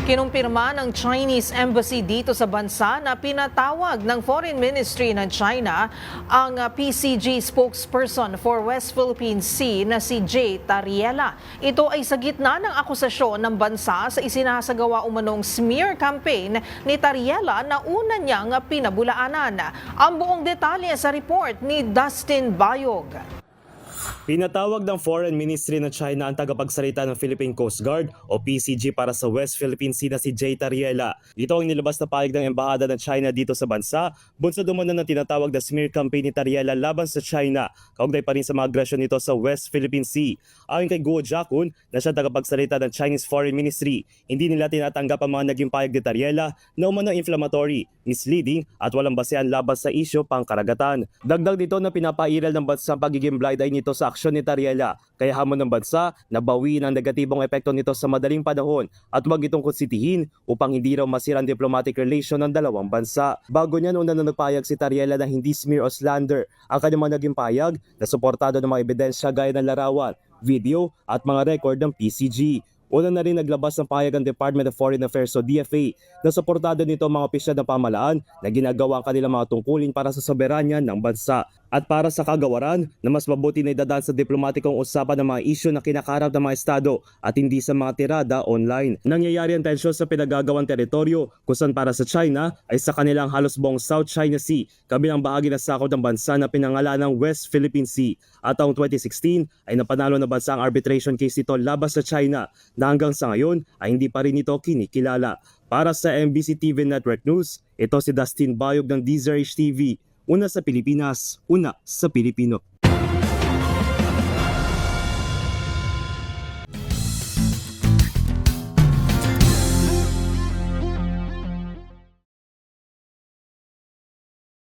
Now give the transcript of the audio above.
Kinumpirma ng Chinese Embassy dito sa bansa na pinatawag ng Foreign Ministry ng China ang PCG spokesperson for West Philippine Sea na si Jay Tariela. Ito ay sa gitna ng akusasyon ng bansa sa isinasagawa umanong smear campaign ni Tariela na una niyang pinabulaanan. Ang buong detalye sa report ni Dustin Bayog. Pinatawag ng Foreign Ministry ng China ang tagapagsalita ng Philippine Coast Guard o PCG para sa West Philippine Sea na si Jay Tariela. Ito ang nilabas na pahayag ng Embahada ng China dito sa bansa, bunsod umano ng tinatawag na smear campaign ni Tariela laban sa China, kaugnay pa rin sa mga agresyon nito sa West Philippine Sea. Ayon kay Guo Jiakun na siya tagapagsalita ng Chinese Foreign Ministry, hindi nila tinatanggap ang mga naging pahayag ni Tariela na umano inflammatory, misleading at walang basehan laban sa isyu pangkaragatan. Dagdag dito na pinapairal ng bansa ang pagiging blind eye nito sa aksyon ni Tariela, kaya hamon ng bansa na bawiin ang negatibong epekto nito sa madaling panahon at huwag itong kutsitihin upang hindi raw masira ang diplomatic relation ng dalawang bansa. Bago niyan, una na nagpahayag si Tariela na hindi smear o slander ang kanyang mga naging pahayag na suportado ng mga ebidensya gaya ng larawan, video at mga record ng PCG. Una na rin naglabas ng pahayag ang Department of Foreign Affairs o DFA na suportado nito ang mga opisyal ng pamahalaan na ginagawa ang kanilang mga tungkulin para sa soberanya ng bansa at para sa kagawaran na mas mabuti na idadaan sa diplomatikong usapan ng mga isyu na kinakarap ng mga estado at hindi sa mga tirada online. Nangyayari ang tensyon sa pinagagawang teritoryo kung saan para sa China ay sa kanilang halos buong South China Sea, kabilang bahagi na sakop ng bansa na pinangalan ng West Philippine Sea. At taong 2016 ay napanalo na bansa ang arbitration case nito laban sa China na hanggang sa ngayon ay hindi pa rin ito kinikilala. Para sa MBC TV Network News, ito si Dustin Bayog ng DZRH TV. Una sa Pilipinas, una sa Pilipino.